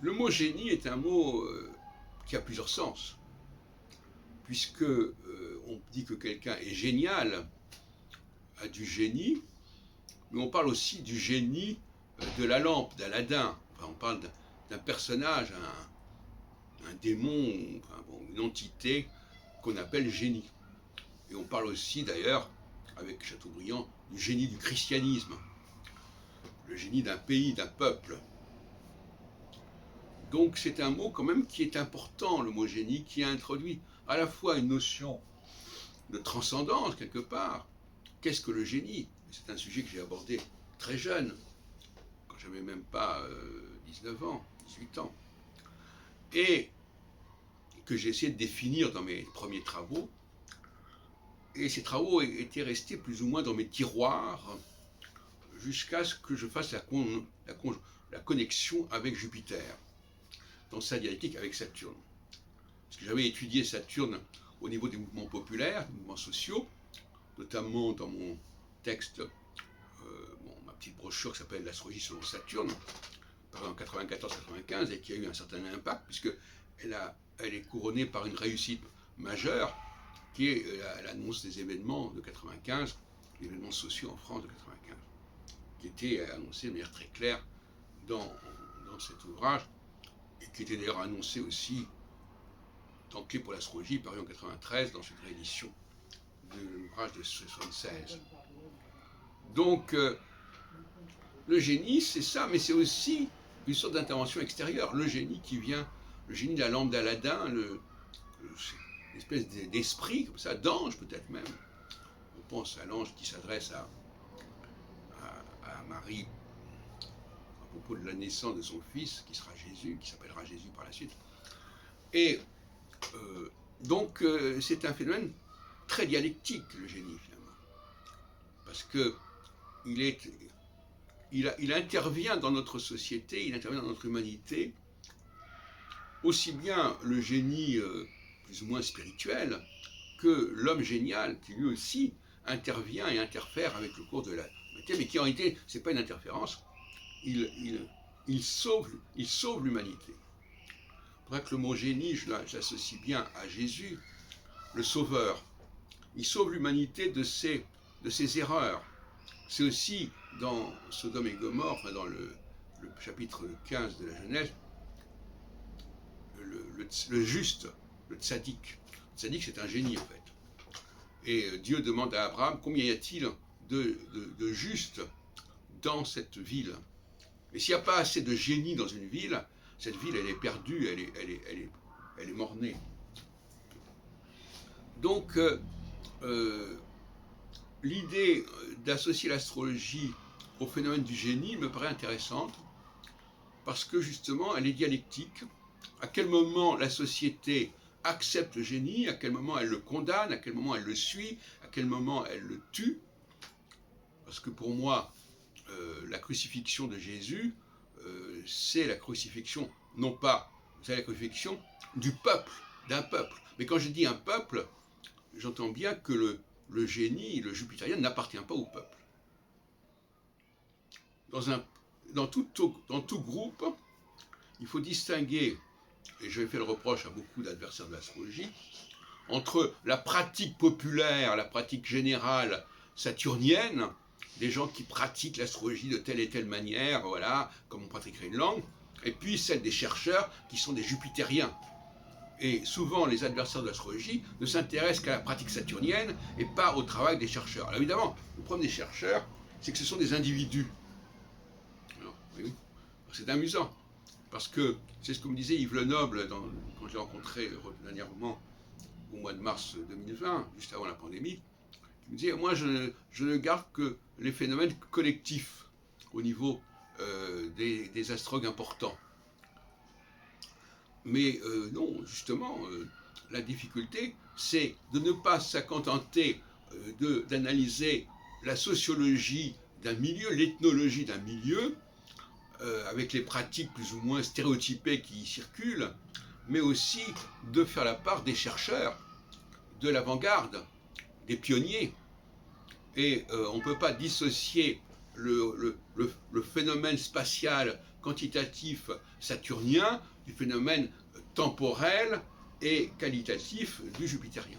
Le mot génie est un mot qui a plusieurs sens, puisque on dit que quelqu'un est génial, a du génie, mais on parle aussi du génie de la lampe, d'Aladin. Enfin, on parle d'un personnage, un démon, enfin, bon, une entité qu'on appelle génie. Et on parle aussi d'ailleurs, avec Chateaubriand, du génie du christianisme, le génie d'un pays, d'un peuple. Donc c'est un mot quand même qui est important, le mot génie, qui a introduit à la fois une notion de transcendance quelque part. Qu'est-ce que le génie? C'est un sujet que j'ai abordé très jeune, quand j'avais même pas 19 ans, 18 ans, et que j'ai essayé de définir dans mes premiers travaux. Et ces travaux étaient restés plus ou moins dans mes tiroirs jusqu'à ce que je fasse la connexion avec Jupiter, dans sa dialectique avec Saturne. Parce que j'avais étudié Saturne au niveau des mouvements populaires, des mouvements sociaux, notamment dans mon texte, ma petite brochure qui s'appelle L'astrologie selon Saturne, paru en 94-95, et qui a eu un certain impact, puisqu'elle est couronnée par une réussite majeure, qui est l'annonce des événements de 95, les événements sociaux en France de 95, qui était annoncé de manière très claire dans cet ouvrage, et qui était d'ailleurs annoncé aussi dans Clé pour l'astrologie, paru en 93, dans une réédition de l'ouvrage de 76. Donc, le génie, c'est ça, mais c'est aussi une sorte d'intervention extérieure. Le génie qui vient, le génie de la lampe d'Aladin, une espèce d'esprit, comme ça, d'ange peut-être même. On pense à l'ange qui s'adresse à Marie à propos de la naissance de son fils, qui sera Jésus, qui s'appellera Jésus par la suite. Et donc, c'est un phénomène très dialectique, le génie, finalement. Parce que il intervient dans notre société, il intervient dans notre humanité, aussi bien le génie plus ou moins spirituel que l'homme génial, qui lui aussi intervient et interfère avec le cours de la humanité, mais qui en réalité, ce n'est pas une interférence, il sauve l'humanité. C'est pour ça que le mot génie, je l'associe bien à Jésus, le sauveur. Il sauve l'humanité de ses erreurs. C'est aussi dans Sodome et Gomorrhe, enfin dans le chapitre 15 de la Genèse, le juste, le tzaddik. Le tzaddik, c'est un génie en fait. Et Dieu demande à Abraham combien y a-t-il de justes dans cette ville. Et s'il n'y a pas assez de génie dans une ville, cette ville elle est perdue, elle est mort-née. Donc l'idée d'associer l'astrologie au phénomène du génie me paraît intéressante parce que justement elle est dialectique. À quel moment la société accepte le génie, à quel moment elle le condamne, à quel moment elle le suit, à quel moment elle le tue. Parce que pour moi, la crucifixion de Jésus, c'est la crucifixion, non pas, c'est la crucifixion du peuple, d'un peuple. Mais quand je dis un peuple, j'entends bien que le génie, le jupitérien n'appartient pas au peuple. Dans tout groupe, il faut distinguer, et je fais le reproche à beaucoup d'adversaires de l'astrologie, entre la pratique populaire, la pratique générale saturnienne, des gens qui pratiquent l'astrologie de telle et telle manière, voilà, comme on pratiquerait une langue, et puis celle des chercheurs qui sont des jupitériens. Et souvent, les adversaires de l'astrologie ne s'intéressent qu'à la pratique saturnienne et pas au travail des chercheurs. Alors évidemment, le problème des chercheurs, c'est que ce sont des individus. Alors, oui, c'est amusant, parce que c'est ce que me disait Yves Lenoble quand je l'ai rencontré dernièrement au mois de mars 2020, juste avant la pandémie. Il me disait, moi je ne garde que les phénomènes collectifs au niveau des astrologues importants. Mais non, justement, la difficulté, c'est de ne pas se contenter d'analyser la sociologie d'un milieu, l'ethnologie d'un milieu, avec les pratiques plus ou moins stéréotypées qui y circulent, mais aussi de faire la part des chercheurs, de l'avant-garde, des pionniers. Et on ne peut pas dissocier le phénomène spatial quantitatif saturnien du phénomène temporel et qualitatif du jupitérien.